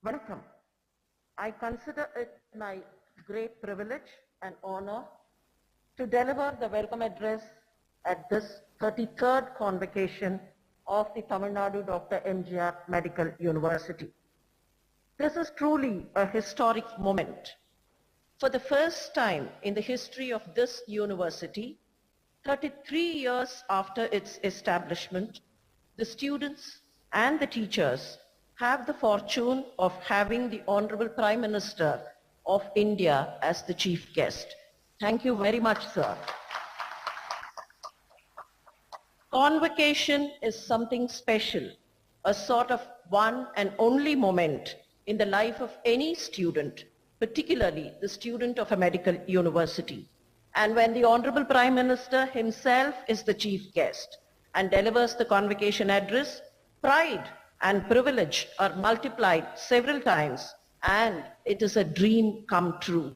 Vanakkam. I consider it my great privilege and honor to deliver the welcome address at this 33rd convocation of the Tamil Nadu Dr. MGR Medical University. This is truly a historic moment. For the first time in the history of this university, 33 years after its establishment, the students and the teachers have the fortune of having the Honorable Prime Minister of India as the chief guest. Thank you very much, sir. Convocation is something special, a sort of one and only moment in the life of any student, particularly the student of a medical university. And when the Honorable Prime Minister himself is the chief guest and delivers the convocation address, pride and privilege are multiplied several times, and it is a dream come true.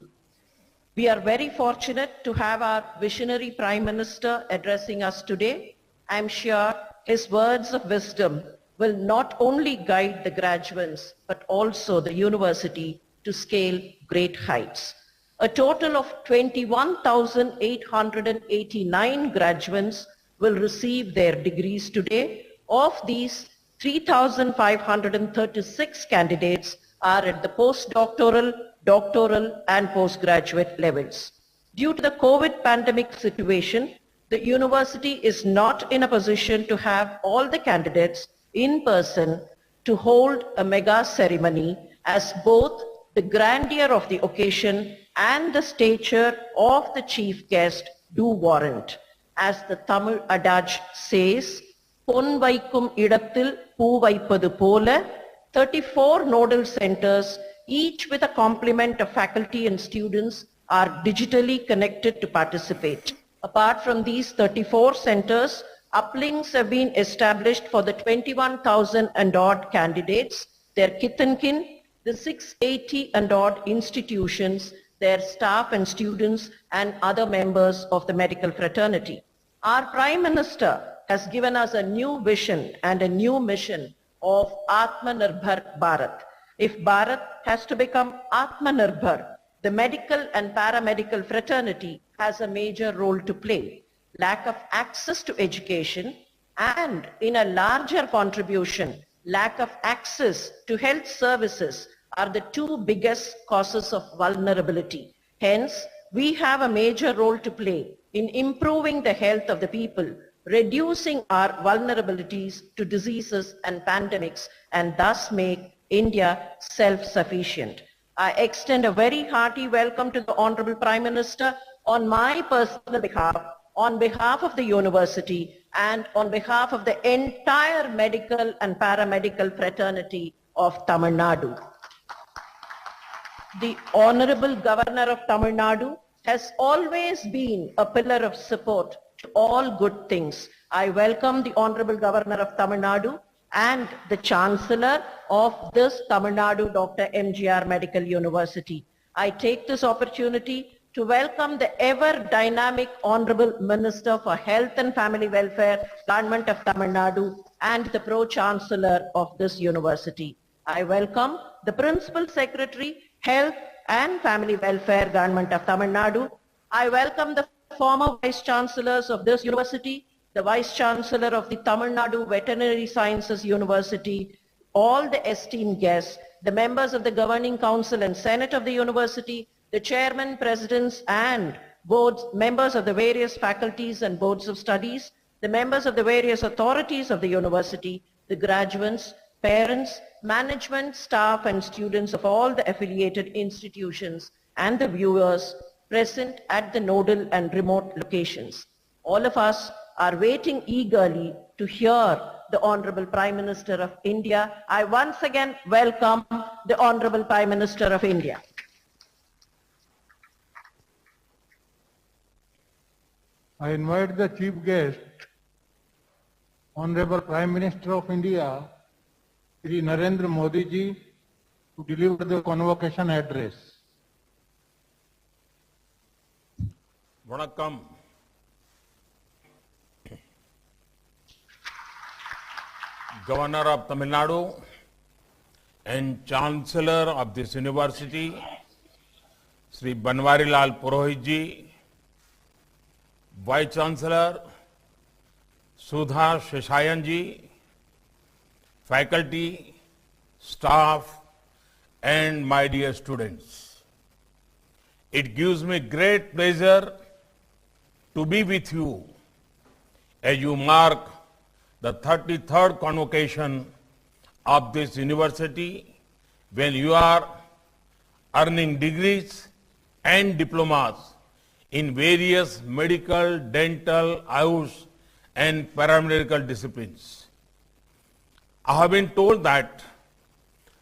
We are very fortunate to have our visionary Prime Minister addressing us today. I am sure his words of wisdom will not only guide the graduates, but also the university to scale great heights. A total of 21,889 graduates will receive their degrees today. Of these, 3,536 candidates are at the postdoctoral, doctoral, and postgraduate levels. Due to the COVID pandemic situation, the university is not in a position to have all the candidates in person to hold a mega ceremony, as both the grandeur of the occasion and the stature of the chief guest do warrant. As the Tamil adage says, "Pon vaikkum idathil poo vaipadu pola," 34 nodal centers, each with a complement of faculty and students, are digitally connected to participate. Apart from these 34 centers, uplinks have been established for the 21,000 and odd candidates, their kith and kin, the 680 and odd institutions, their staff and students, and other members of the medical fraternity. Our Prime Minister has given us a new vision and a new mission of Atmanirbhar Bharat. If Bharat has to become Atmanirbhar, the medical and paramedical fraternity has a major role to play. Lack of access to education and, in a larger contribution, lack of access to health services are the two biggest causes of vulnerability. Hence, we have a major role to play in improving the health of the people, reducing our vulnerabilities to diseases and pandemics, and thus make India self-sufficient. I extend a very hearty welcome to the Honorable Prime Minister on my personal behalf, on behalf of the university, and on behalf of the entire medical and paramedical fraternity of Tamil Nadu. The Honorable Governor of Tamil Nadu has always been a pillar of support to all good things. I welcome the Honorable Governor of Tamil Nadu and the Chancellor of this Tamil Nadu Dr. MGR Medical University. I take this opportunity to welcome the ever dynamic Honorable Minister for Health and Family Welfare, Government of Tamil Nadu, and the Pro-Chancellor of this university. I welcome the Principal Secretary, Health and Family Welfare, Government of Tamil Nadu. I welcome the former Vice Chancellors of this university, the Vice Chancellor of the Tamil Nadu Veterinary Sciences University, all the esteemed guests, the members of the Governing Council and Senate of the university, the chairman, presidents, and boards, members of the various faculties and boards of studies, the members of the various authorities of the university, the graduates, parents, management, staff, and students of all the affiliated institutions, and the viewers present at the nodal and remote locations. All of us are waiting eagerly to hear the Honorable Prime Minister of India. I once again welcome the Honorable Prime Minister of India. I invite the chief guest, Honorable Prime Minister of India, Shri Narendra Modi ji, to deliver the convocation address. Vanakkam. Governor of Tamil Nadu, and Chancellor of this university, Sri Banwarilal Purohit ji, Vice Chancellor Sudha Sheshayan ji, faculty, staff, and my dear students. It gives me great pleasure to be with you as you mark the 33rd convocation of this university when you are earning degrees and diplomas in various medical, dental, Ayush, and paramedical disciplines. I have been told that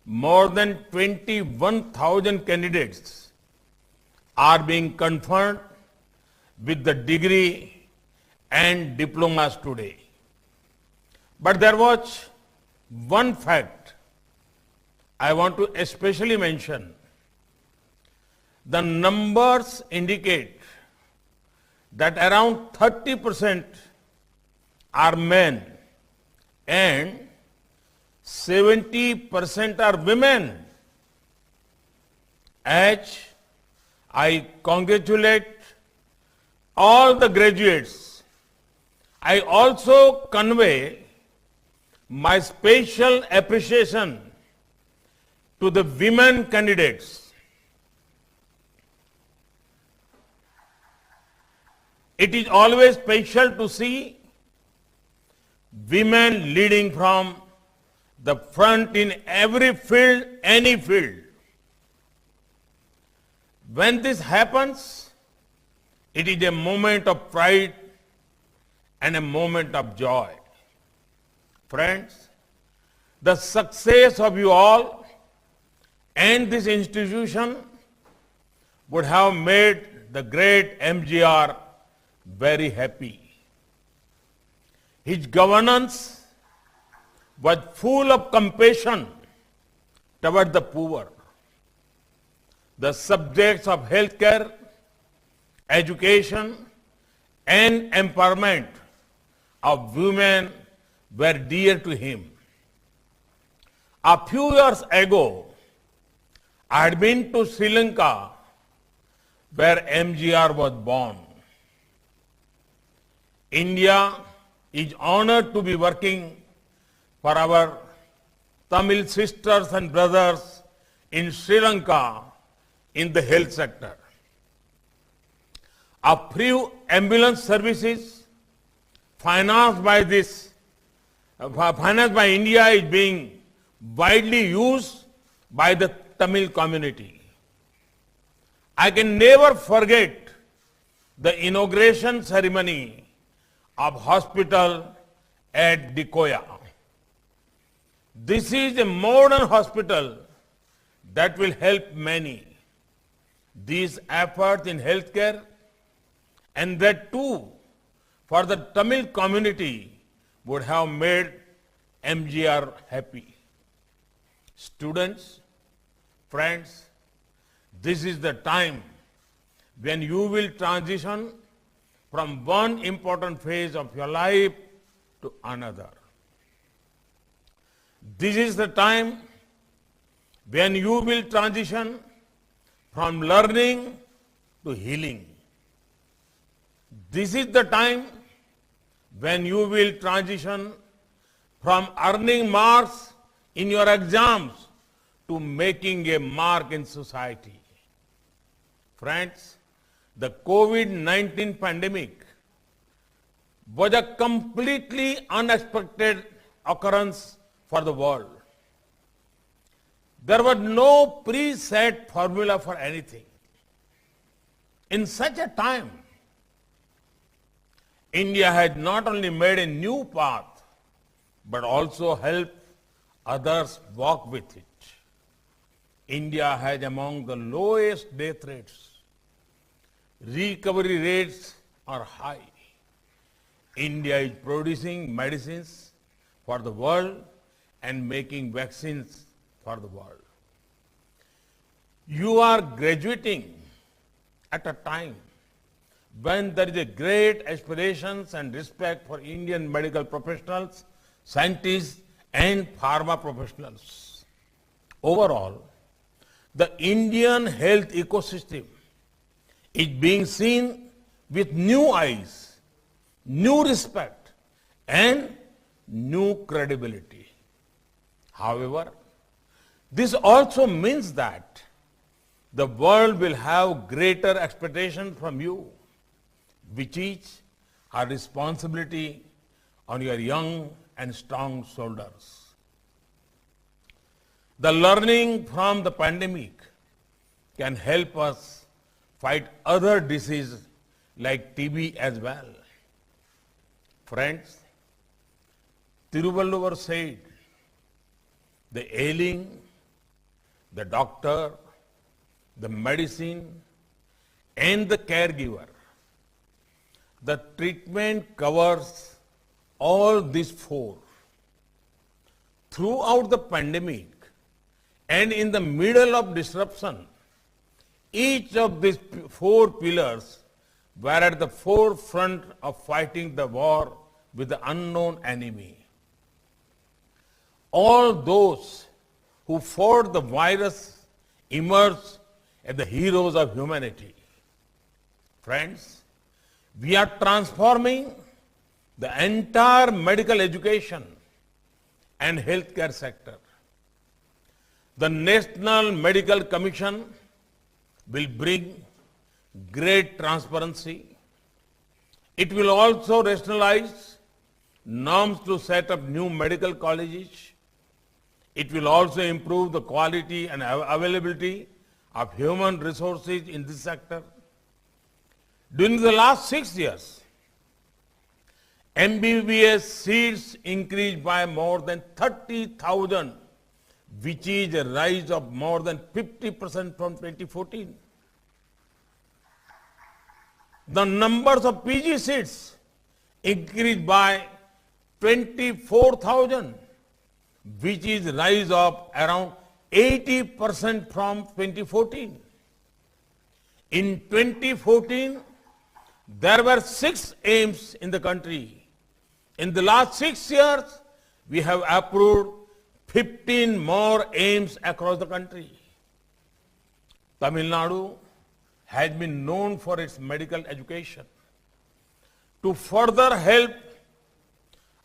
more than 21,000 candidates are being conferred with the degree and diplomas today. But there was one fact I want to especially mention. The numbers indicate that around 30% are men and 70% are women. As I congratulate all the graduates, I also convey my special appreciation to the women candidates. It is always special to see women leading from the front in every field, any field. When this happens, it is a moment of pride and a moment of joy. Friends, the success of you all and this institution would have made the great MGR very happy. His governance was full of compassion toward the poor. The subjects of healthcare, education, and empowerment of women were dear to him. A few years ago, I had been to Sri Lanka, where MGR was born. India is honored to be working for our Tamil sisters and brothers in Sri Lanka in the health sector. A few ambulance services financed by India is being widely used by the Tamil community. I can never forget the inauguration ceremony of hospital at Dikoya. This is a modern hospital that will help many. These efforts in healthcare, and that too for the Tamil community, would have made MGR happy. Students, friends, this is the time when you will transition from one important phase of your life to another. This is the time when you will transition from learning to healing. This is the time when you will transition from earning marks in your exams to making a mark in society. Friends, the COVID-19 pandemic was a completely unexpected occurrence for the world. There was no preset formula for anything. In such a time, India had not only made a new path, but also helped others walk with it. India has among the lowest death rates. Recovery rates are high. India is producing medicines for the world and making vaccines for the world. You are graduating at a time when there is a great aspirations and respect for Indian medical professionals, scientists, and pharma professionals. Overall, the Indian health ecosystem is being seen with new eyes, new respect, and new credibility. However, this also means that the world will have greater expectations from you, which is a responsibility on your young and strong shoulders. The learning from the pandemic can help us fight other diseases like TB as well. Friends, Tiruvalluvar said, the ailing, the doctor, the medicine, and the caregiver. The treatment covers all these four. Throughout the pandemic and in the middle of disruption, each of these four pillars were at the forefront of fighting the war with the unknown enemy. All those who fought the virus emerged as the heroes of humanity. Friends, we are transforming the entire medical education and healthcare sector. The National Medical Commission will bring great transparency. It will also rationalize norms to set up new medical colleges. It will also improve the quality and availability of human resources in this sector. During the last 6 years, MBBS seats increased by more than 30,000, which is a rise of more than 50% from 2014. The numbers of PG seats increased by 24,000, which is a rise of around 80% from 2014. In 2014, there were 6 AIIMS in the country. In the last 6 years, we have approved 15 more AIIMS across the country. Tamil Nadu has been known for its medical education. To further help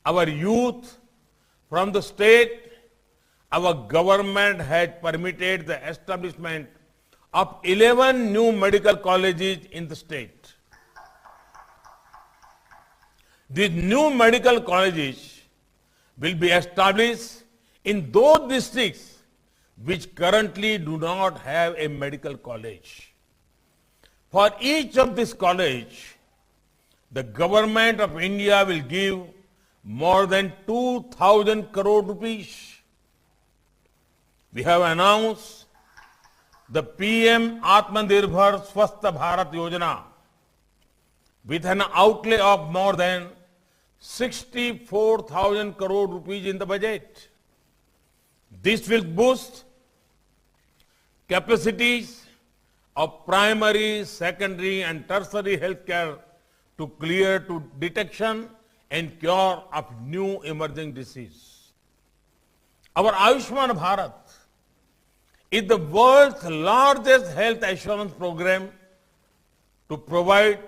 our youth from the state, our government has permitted the establishment of 11 new medical colleges in the state. These new medical colleges will be established in those districts which currently do not have a medical college. For each of these colleges, the government of India will give more than 2,000 crore rupees. We have announced the PM Atmanirbhar Swasth Bharat Yojana with an outlay of more than 64,000 crore rupees in the budget. This will boost capacities of primary, secondary and tertiary healthcare to clear to detection and cure of new emerging disease. Our Ayushman Bharat is the world's largest health assurance program to provide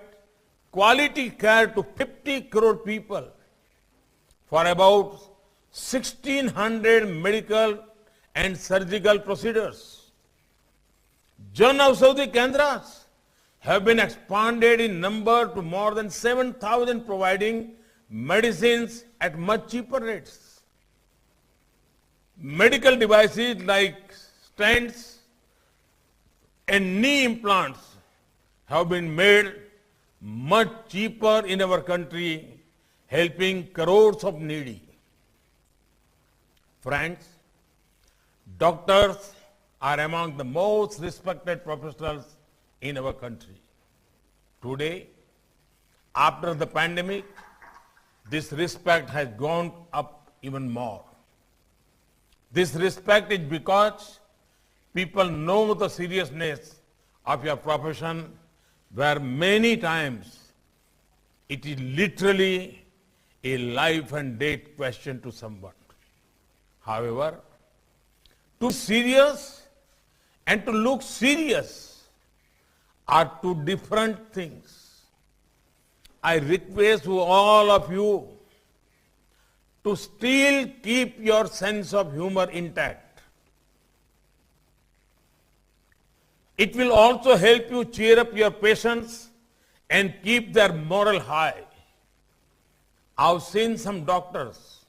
quality care to 50 crore people for about 1,600 medical and surgical procedures. Jan Aushadhi Kendras have been expanded in number to more than 7,000, providing medicines at much cheaper rates. Medical devices like stents and knee implants have been made much cheaper in our country, helping crores of needy. Friends, doctors are among the most respected professionals in our country. Today, after the pandemic, this respect has gone up even more. This respect is because people know the seriousness of your profession, where many times it is literally a life and death question to someone. However, To be serious and to look serious are two different things. I request to all of you to still keep your sense of humor intact. It will also help you cheer up your patients and keep their morale high. I've seen some doctors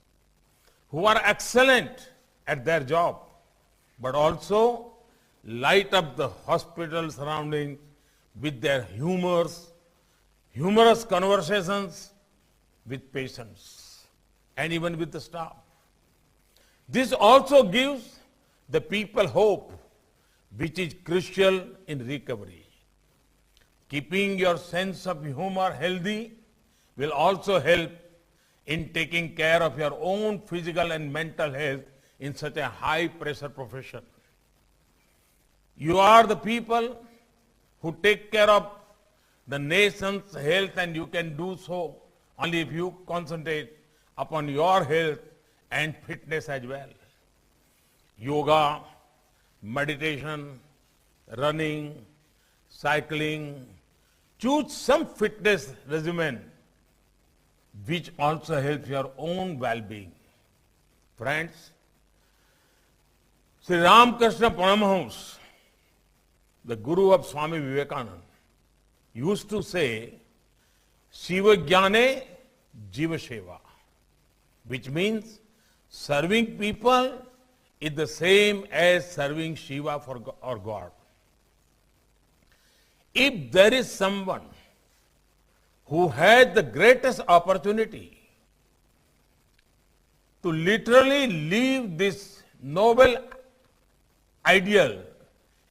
who are excellent at their job, but also light up the hospital surroundings with their humorous conversations with patients and even with the staff. This also gives the people hope, which is crucial in recovery. Keeping your sense of humor healthy will also help in taking care of your own physical and mental health in such a high-pressure profession. You are the people who take care of the nation's health, and you can do so only if you concentrate upon your health and fitness as well. Yoga, meditation, running, cycling. Choose some fitness regimen which also helps your own well-being. Friends, Sri Ramakrishna Paramahamsa, the guru of Swami Vivekananda, used to say, Shiva Jnane Jiva Seva, which means serving people is the same as serving Shiva or God. If there is someone who had the greatest opportunity to literally live this noble ideal,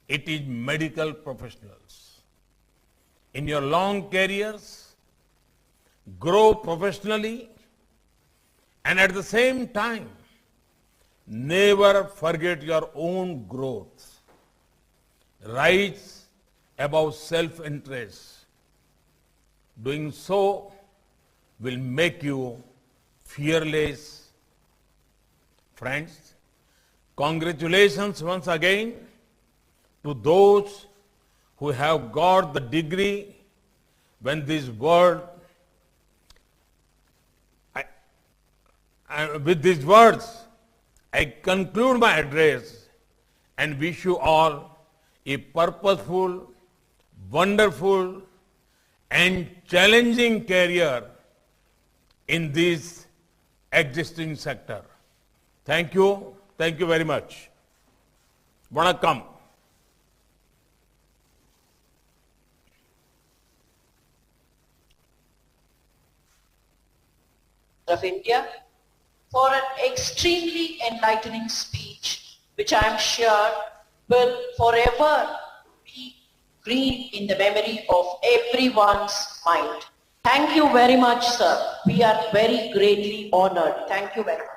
it is medical professionals. In your long careers, grow professionally, and at the same time, never forget your own growth. Rise above self-interest. Doing so will make you fearless. Friends, congratulations once again to those who have got the degree when this world. With these words, I conclude my address and wish you all a purposeful, wonderful, and challenging career in this existing sector. Thank you. Thank you very much. Vanakkam. Of India for an extremely enlightening speech, which I am sure will forever be green in the memory of everyone's mind. Thank you very much, sir. We are very greatly honored. Thank you very much.